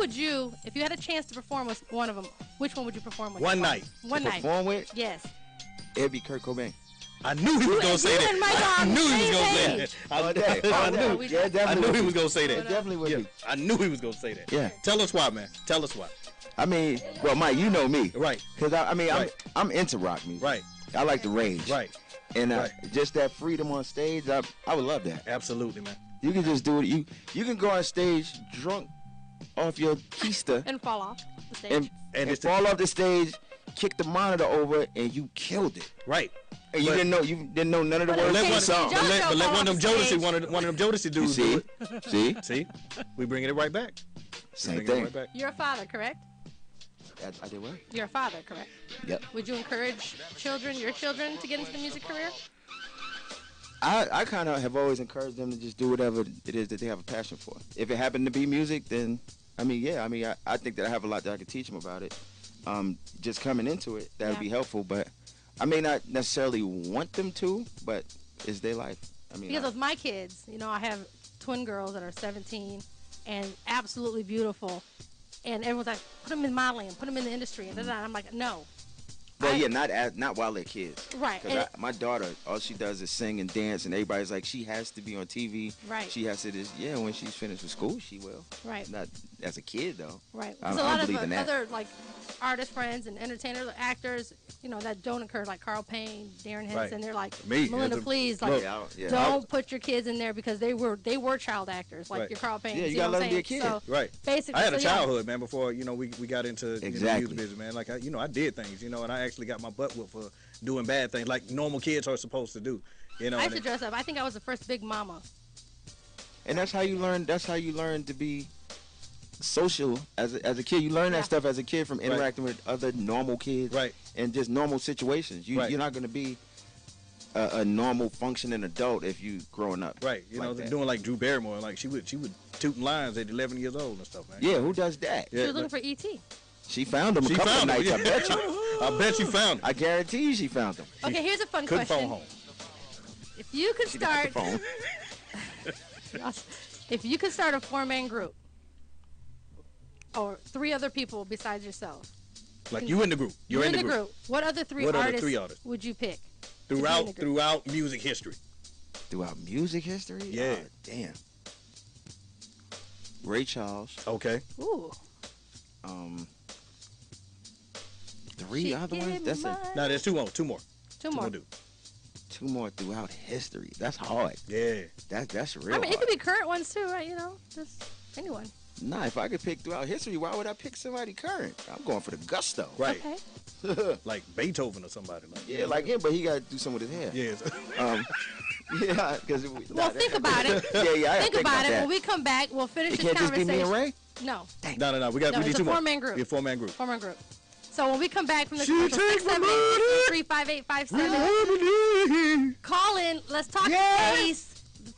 would you, if you had a chance to perform with one of them, which one would you perform with? One night. One night. Perform with? Yes. It'd be Kurt Cobain. I knew he was gonna say that. I knew he was gonna say that. I knew he was gonna say that. It definitely would be. I knew he was gonna say that. Yeah. Tell us why, man. Tell us why. I mean, well, Mike, you know me. Right. Because I mean, Right. I'm into rock music. Right. I like the rage. Right. And Right. just that freedom on stage, I would love that. Absolutely, man. You can just do it. You can go on stage drunk off your keister And fall off the stage. and it's fall off the stage, kick the monitor over, and you killed it. Right. And you But- didn't know none of the But words let to the one- song. Joe- But let fall one of them off the Jodeci, stage. one of them Jodeci You dudes see? do it. See? See? We bringing it right back. Same Bringing it thing. right back. You're a father, correct? I did what? You're a father, correct? Yep. Would you encourage your children, to get into the music career? I kind of have always encouraged them to just do whatever it is that they have a passion for. If it happened to be music, then, I mean, yeah, I mean, I think that I have a lot that I could teach them about it. Just coming into it, that would be helpful, but I may not necessarily want them to, but it's their life. I mean, Because with my kids, you know, I have twin girls that are 17 and absolutely beautiful. And everyone's like, put them in modeling, put them in the industry. And I'm like, no. well, yeah, not while they're kids. Right. Because my daughter, all she does is sing and dance, and everybody's like, she has to be on TV. Right. She has to this. Yeah, when she's finished with school, she will. Right. Not as a kid though. Right. I There's a don't lot of believe in that. other like artist friends and entertainers, actors, you know, that don't occur, like Carl Payne, Darren Henson. Right. They're like, Me, Melinda, yeah, please, like, Yeah, don't put your kids in there because they were child actors, like Right. your Carl Payne. Yeah, you see gotta what let I'm them be a saying? kid. So Right. basically, I had a so, yeah. childhood, man, before, you know, we got into the Exactly. music business, man. Like, I did things, you know, and I actually got my butt whooped for doing bad things like normal kids are supposed to do, you know. I used and to dress up. I think I was the first big mama. And that's how you learn. That's how you learn to be social as a kid. You learn Yeah. that stuff as a kid from interacting with other normal kids, Right. And just normal situations. Right. You're not going to be a normal functioning adult if you growing up. Right, you like know, that. doing like Drew Barrymore, like she would tooting lines at 11 years old and stuff, man. Yeah, who does that? She Yeah, was looking but for E.T. She found him a she couple of found him. nights. Yeah. I bet you. I bet you found him. I guarantee you she found him. Okay, here's a fun Couldn't question. phone home. If you could She got the start, phone. if you could start a 4-man group, or 3 other people besides yourself, Like you in the group. You're in the group. What other 3 What other artists, 3 artists? would you pick? to be in the group? Throughout music history. Throughout music history? Yeah. Oh, damn. Ray Charles. Okay. Ooh. 3 She other gave ones? me That's mine. Now there's 2 more. 2 more. Two more. Do. 2 more throughout history. That's hard. Yeah. That's real I mean, it hard. could be current ones too, right? You know, just anyone. Nah, if I could pick throughout history, why would I pick somebody current? I'm going for the gusto. Right. Okay. Like Beethoven or somebody. Like Yeah, like him, but he got to do something with his hair. Yes. Yeah, because Well, think about it. Yeah, I Think about it. that. When we come back, we'll finish It this can't just be conversation. me and Ray. No, No. We got. No, we need it's 2 a more. 4-man group. Yeah, 4-man group. 4-man group. So when we come back from the She commercial, takes my money. 678-358-57. Call in. Let's talk Yeah. Ace.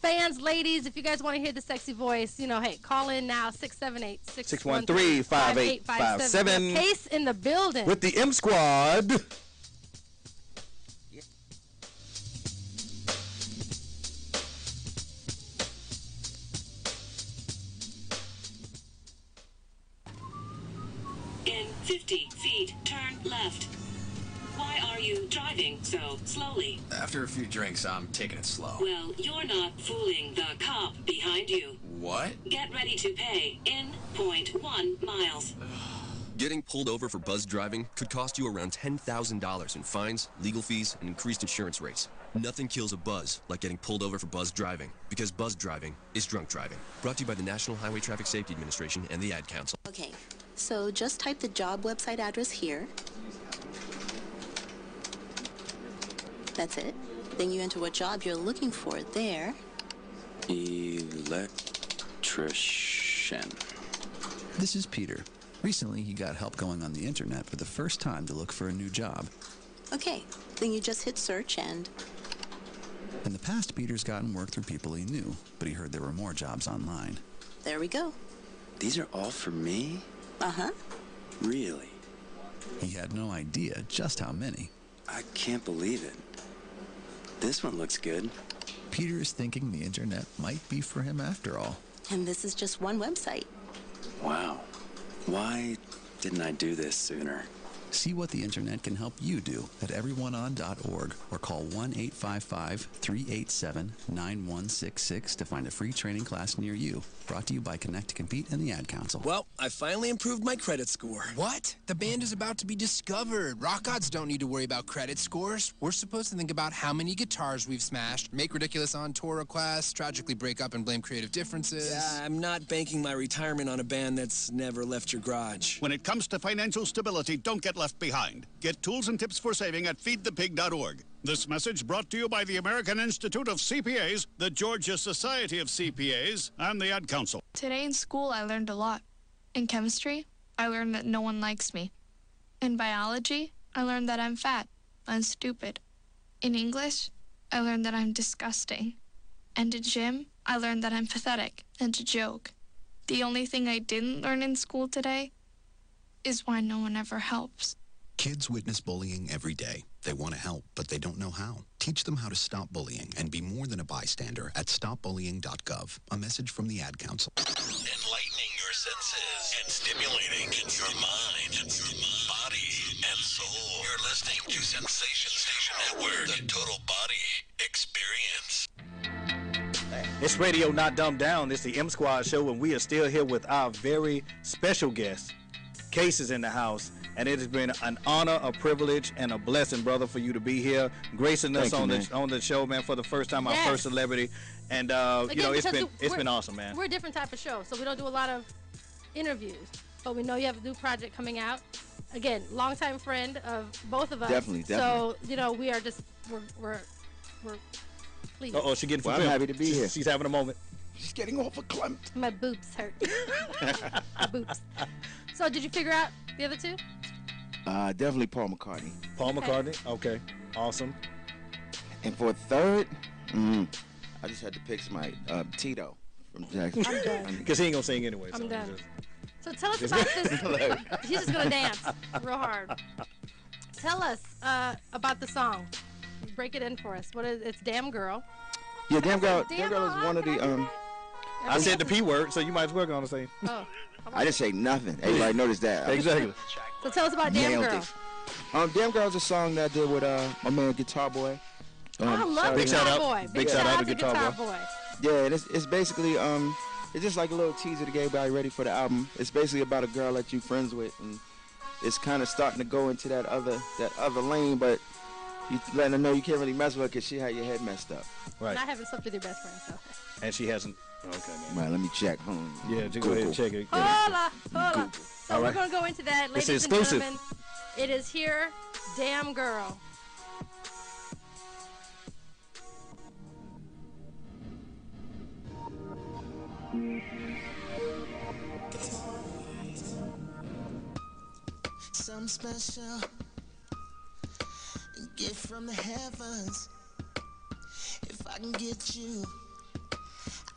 Fans, ladies, if you guys want to hear the sexy voice, you know, hey, call in now, 678-613-5857. Case in the building. With the M Squad. In 50 feet, turn left. Why are you driving so slowly? After a few drinks, I'm taking it slow. Well, you're not fooling the cop behind you. What? Get ready to pay in 0.1 miles. Getting pulled over for buzz driving could cost you around $10,000 in fines, legal fees, and increased insurance rates. Nothing kills a buzz like getting pulled over for buzz driving, because buzz driving is drunk driving. Brought to you by the National Highway Traffic Safety Administration and the Ad Council. Okay, so just type the job website address here. That's it. Then you enter what job you're looking for there. Electrician. This is Peter. Recently, he got help going on the internet for the first time to look for a new job. Okay, then you just hit search and... In the past, Peter's gotten work through people he knew, but he heard there were more jobs online. there we go. These are all for me? Uh-huh. Really? He had no idea just how many. I can't believe it. This one looks good. Peter is thinking the internet might be for him after all. And this is just one website. Wow. Why didn't I do this sooner? See what the internet can help you do at everyoneon.org or call 1-855-387-9166 to find a free training class near you. Brought to you by Connect to Compete and the Ad Council. Well, I finally improved my credit score. What? The band is about to be discovered. Rock gods don't need to worry about credit scores. We're supposed to think about how many guitars we've smashed, make ridiculous on-tour requests, tragically break up and blame creative differences. Yeah, I'm not banking my retirement on a band that's never left your garage. When it comes to financial stability, don't get left behind. Get tools and tips for saving at feedthepig.org. This message brought to you by the American Institute of CPAs, the Georgia Society of CPAs, and the Ad Council. Today in school, I learned a lot. In chemistry, I learned that no one likes me. In biology, I learned that I'm fat and stupid. In English, I learned that I'm disgusting. And in gym, I learned that I'm pathetic and a joke. The only thing I didn't learn in school today is why no one ever helps. Kids witness bullying every day. They want to help, but they don't know how. Teach them how to stop bullying and be more than a bystander at stopbullying.gov. A message from the Ad Council. Enlightening your senses and stimulating your mind, body, and soul. You're listening to Sensation Station Network, the total body experience. It's Radio Not Dumbed Down. It's the M Squad show, and we are still here with our very special guest. Case is in the house, and it has been an honor, a privilege, and a blessing, brother, for you to be here, gracing us on the show, man, for the first time, our first celebrity, and Again, you know, it's been awesome, man. We're a different type of show, so we don't do a lot of interviews, but we know you have a new project coming out. Again, longtime friend of both of us. Definitely. So you know, we are just we're pleased. Oh, she's getting. Well, I'm happy to be here. She's having a moment. She's getting overclamped. My boobs hurt. My boobs. So, did you figure out the other two? Definitely Paul McCartney. Paul McCartney? Okay. Awesome. And for a third, I just had to pick somebody. Tito from Jackson. I'm done. Because he ain't going to sing anyway. I'm done. So, tell us about this. He's just going to dance real hard. Tell us about the song. Break it in for us. What is it's Damn Girl. Yeah, Damn Girl. Damn Girl is one of the. I said the P word, so you might as well go on and say. Oh. I didn't say nothing. Everybody noticed that. Exactly. So tell us about Damn Girl. Damn Girl is a song that I did with my man Guitar Boy. I love Guitar Boy. Big shout out to Guitar Boy. Yeah, and it's basically it's just like a little teaser to get everybody ready for the album. It's basically about a girl that you friends with, and it's kind of starting to go into that other lane, but you letting her know you can't really mess with her because she had your head messed up. Right. And I haven't slept with your best friend, so. And she hasn't. Okay, man. Right, let me check. Yeah, just go ahead and check it. Hola. So All we're right. going to go into that, ladies and exclusive. gentlemen. It is here, Damn Girl. Some special gift from the heavens. If I can get you,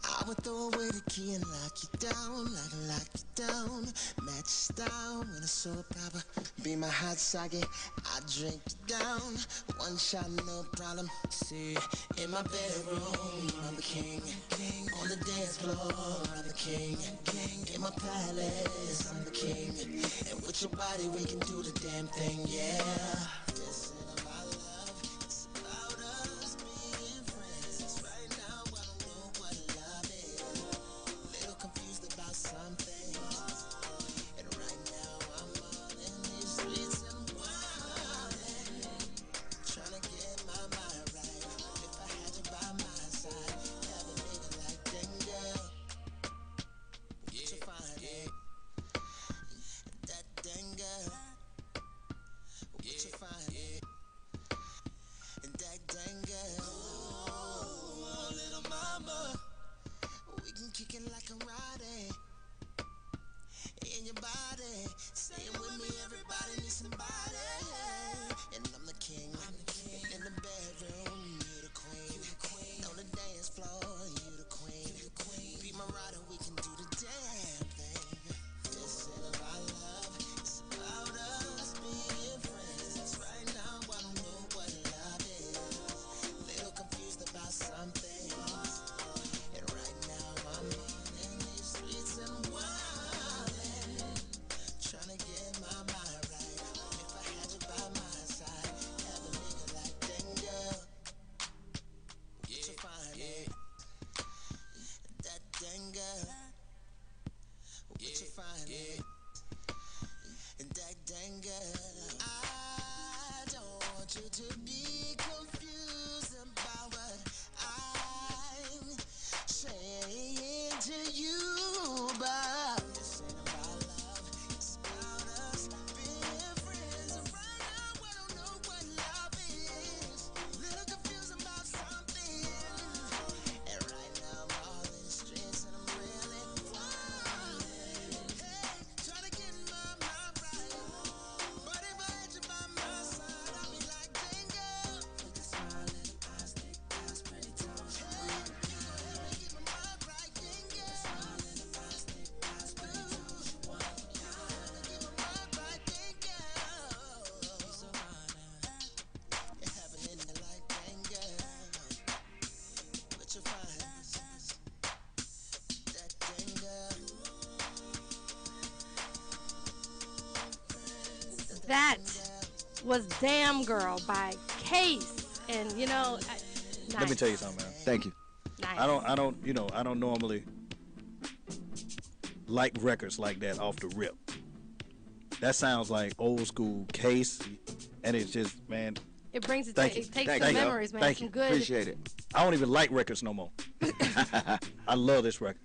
I would throw away the key and lock you down, lock you down. Match style when it's so proper. Be my hot sake, I drink you down. One shot, no problem. See, in my bedroom, I'm the king. On the dance floor, I'm the king. In my palace, I'm the king. And with your body, we can do the damn thing, yeah. This is about love, it's about us being friends. Right now, I don't know what love is. Little confused about something. And right now, I'm all in these streets and wildin'. Trying to get my mind right. If I had you by my side, have a nigga like that girl. What you find it? That dang girl. What you find it? That dang girl. Oh, little mama. We can kick it like a Roddy. In your body. Say it with me, everybody needs somebody. And I'm the king. In the bedroom, you the queen. On the dance floor, you the queen. Be my rider, we can do the damn thing. This ain't about love, it's about us being friends. Right now, I don't know what love is. Little confused about something. And right now, I'm on in these streets and wildin'. And that dang girl, I don't want you to be confused about what I'm saying to you, but this ain't about love, it's about us being friends. And right now I don't know what love is, little confused about something. And right now I'm all in the streets and I'm really falling. Hey, trying to get my mind right, but if I had you by my side, I'd be like, dang girl, with a smile and a plastic ass pretty toes. Hey, you gon' help me get my mind right, dang girl. With a smile and a plastic ass pretty toes. You gon' help me get my mind right, dang girl. You so fine now, you're having it like dang girl. With your fine ass, that dang girl. That was Damn Girl by Case. And, you know, Let me tell you something, man. Thank you. Nice. I don't normally like records like that off the rip. That sounds like old school Case, and it's just, man. It brings it Thank to, you. it takes Thank some you. memories, man. Thank Some you. good. Appreciate it. I don't even like records no more. I love this record.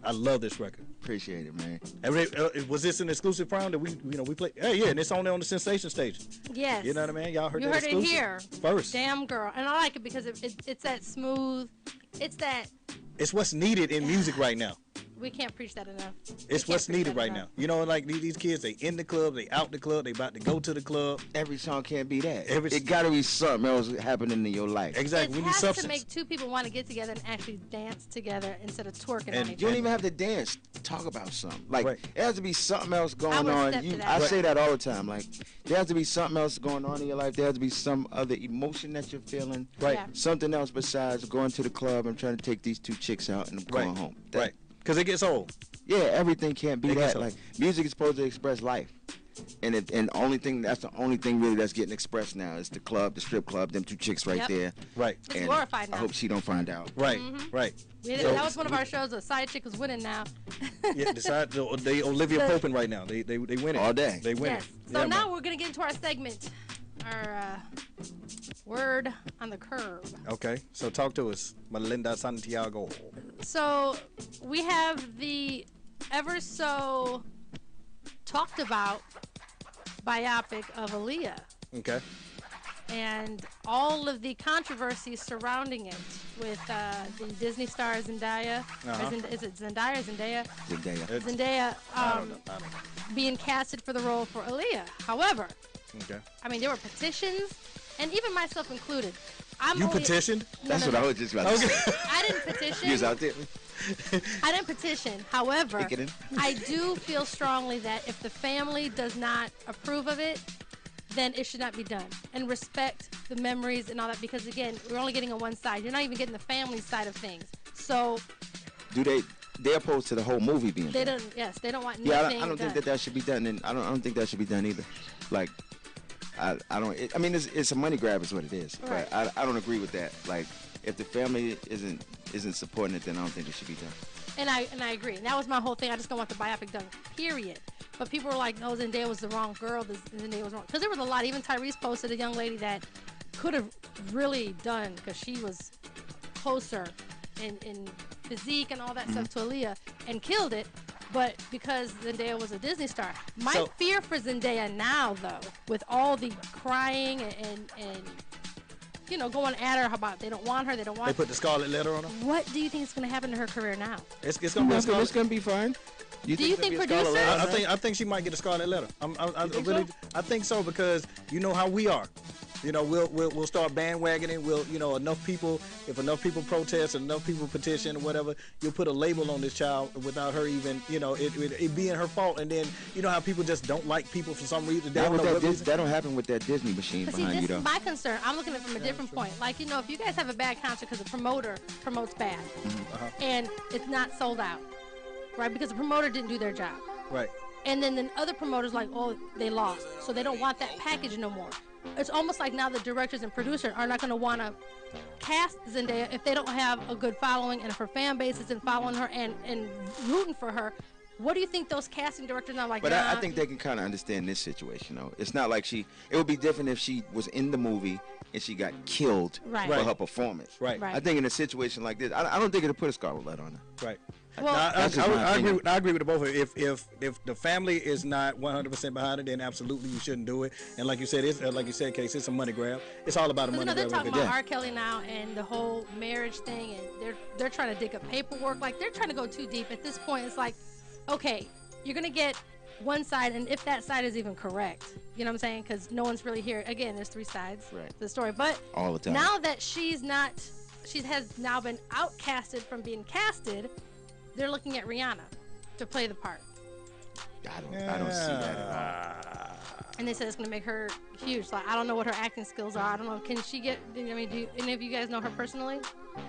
I love this record. Appreciate it, man. And was this an exclusive round that we played? Hey, yeah, and it's only on the Sensation stage. Yes. You know what I mean? Y'all heard You that heard it exclusive here first. Damn Girl. And I like it because it's that smooth. It's that. It's what's needed in music right now. We can't preach that enough. It's what's needed right now. You know, like these kids, they in the club, they out the club, they about to go to the club. Every song can't be that. It gotta be something else happening in your life. Exactly. It We need has substance. to make two people want to get together and actually dance together instead of twerking on And each you don't other. even have to dance. Talk about something. Like, it has to be something else I going would on. step to that. I say that all the time. Like, there has to be something else going on in your life. There has to be some other emotion that you're feeling. Right. Yeah. Something else besides going to the club and trying to take these two chicks out and going home. Right. Because it gets old. Yeah, everything can't be It gets that. old. Like, music is supposed to express life. And that's the only thing really that's getting expressed now is the club, the strip club, them two chicks right Yep. there. Right. It's And glorified I now. hope she don't find out. Right. Mhm. Right. That was one of our shows. A side chick was winning now. Yeah, they Olivia The- Popin right now. They win it All day. They win Yes. it. So Yeah, now man. we're gonna get into our segment, our word on the curb. Okay. So talk to us, Melinda Santiago. So we have the ever so talked about biopic of Aaliyah Okay. and all of the controversies surrounding it with the Disney star Zendaya. Uh-huh. Is it Zendaya or Zendaya? Zendaya. Zendaya I don't know. being casted for the role for Aaliyah. However, Okay. I mean, there were petitions, and even myself included. I'm You only- petitioned? No, That's no, what no. I was just about to say. I didn't petition. You was out there. I didn't petition. However, Picketing? I do feel strongly that if the family does not approve of it, then it should not be done. And respect the memories and all that, because again, we're only getting on one side. You're not even getting the family side of things. So They're opposed to the whole movie being they done. don't. Yes, they don't want Yeah, nothing I don't done. think that should be done, and I don't think that should be done either. Like, I don't. I mean, it's a money grab, is what it is. Right. But I don't agree with that. Like, if the family isn't supporting it, then I don't think it should be done. And I agree. And that was my whole thing. I just don't want the biopic done, period. But people were like, no, Zendaya was the wrong girl. Zendaya was wrong. Because there was a lot. Even Tyrese posted a young lady that could have really done, because she was closer in physique and all that stuff to Aaliyah and killed it. But because Zendaya was a Disney star. My fear for Zendaya now, though, with all the crying and you know, going at her about they don't want her, they don't want They put the scarlet letter on her. What do you think is going to happen to her career now? It's gonna be a scarlet. It's gonna be fine. Do you think producers? I think she might get a scarlet letter. I think so, because you know how we are. You know, we'll start bandwagoning. If enough people protest, enough people petition, or whatever, you'll put a label on this child without her even, it being her fault. And then you know how people just don't like people for some reason. They don't know what reason. That don't happen with that Disney machine But see, behind you, this though. is my concern. I'm looking at it from a different point. Like, you know, if you guys have a bad concert because the promoter promotes bad and it's not sold out, right? Because the promoter didn't do their job. Right. And then other promoters like, oh, they lost, so they don't want that package no more. It's almost like now the directors and producers are not going to want to cast Zendaya if they don't have a good following, and if her fan base isn't following her and rooting for her. What do you think those casting directors are like? But nah, I think they can kind of understand this situation, though. It's not like it would be different if she was in the movie and she got killed Right. for Right. her performance. Right. Right. I think in a situation like this, I don't think it'll put a scarlet letter on her. Right. Well, I agree with the both of you. If the family is not 100% behind it, then absolutely you shouldn't do it. And like you said, Case, it's a money grab. It's all about a money they're grab. talking about R. Kelly now and the whole marriage thing, and they're trying to dig up paperwork. Like, they're trying to go too deep. At this point, it's like, okay, you're gonna get one side, and if that side is even correct, you know what I'm saying? Because no one's really here. Again, there's three sides to the story. But all the time. Now that she has now been outcasted from being casted, they're looking at Rihanna to play the part. I don't see that at all. And they said it's going to make her huge. Like, I don't know what her acting skills are. I don't know. Can she get? I mean, do any of you guys know her personally?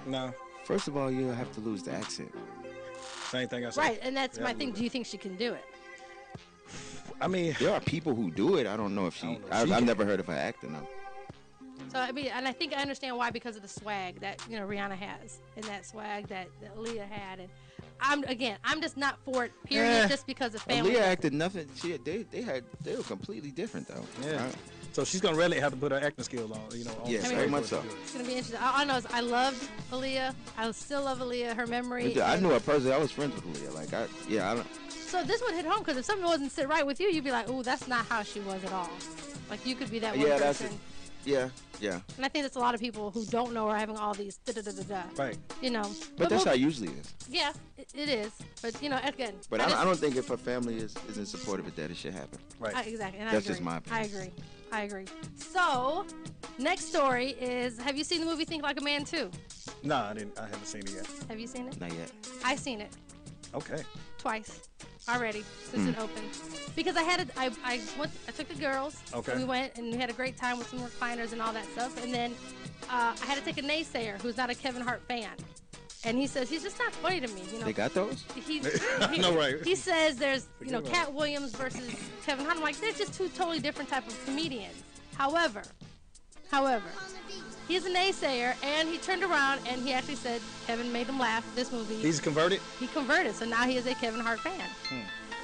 No. First of all, you have to lose the accent. Same thing I said. Right, and that's my thing. Do you think she can do it? I mean, there are people who do it. I don't know if she. I've never heard of her acting though. So I mean, and I think I understand why, because of the swag that Rihanna has, and that swag that Aaliyah had, and I'm just not for it. Period. Just because of family. Aaliyah acted nothing. They were completely different though. Yeah. So she's gonna really have to put her acting skills on. Yes, very much so. It's gonna be interesting. All I know is I loved Aaliyah. I still love Aaliyah. Her memory. I knew her personally. I was friends with Aaliyah. I don't. So this would hit home, because if something wasn't sit right with you, you'd be like, "Ooh, that's not how she was at all." Like, you could be that one person. Yeah. And I think that's a lot of people who don't know are having all these da-da-da-da-da. Right. But that's how it usually is. Yeah, it is. But, again. But I don't think if her family isn't supportive of that, it should happen. Right. Exactly. And that's just my opinion. I agree. So, next story is, have you seen the movie Think Like a Man 2? No, I haven't seen it yet. Have you seen it? Not yet. I've seen it. Okay. Twice already since it opened, because I took the girls. Okay. And we went and we had a great time with some recliners and all that stuff, and then I had to take a naysayer who's not a Kevin Hart fan, and he says he's just not funny to me. They got those? No, right. He says there's Cat Williams versus Kevin Hart. I'm like, they're just two totally different type of comedians. However, he's a naysayer, and he turned around and he actually said Kevin made him laugh. This movie. He's converted? He converted, so now he is a Kevin Hart fan.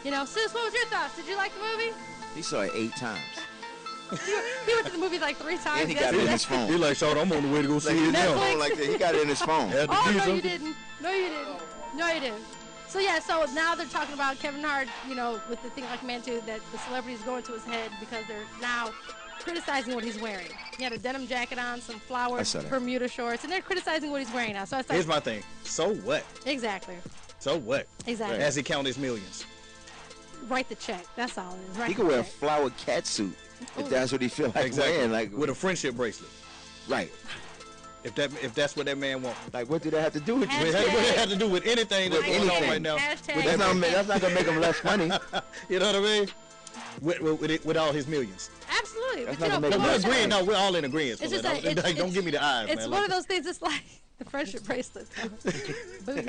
Sis, what was your thoughts? Did you like the movie? He saw it 8 times. He went to the movie like 3 times. And he got it in his phone. He's like, "So I'm on the way to go see it now." He got it in his phone. Oh, no, you didn't. No, you didn't. So, yeah, so now they're talking about Kevin Hart, with the Think Like a Man 2, that the celebrities go into his head because they're now criticizing what he's wearing. He had a denim jacket on, some flowers, Bermuda shorts, and they're criticizing what he's wearing now. So it's like, here's my thing. So what? Exactly. So what? Exactly. As he count his millions. Write the check. That's all it is. He could wear a flower cat suit if that's what he feel like wearing, like with a friendship bracelet. Right. If that's what that man wants. Like, what do that have to do with you? What does that have to do with anything that's going on right now? That's not gonna make him less money. You know what I mean? With all his millions. Absolutely. We're agreeing. No, we're all in agreement. It's just don't give me the eyes, man. It's one of those things. It's like the friendship bracelet. Boom.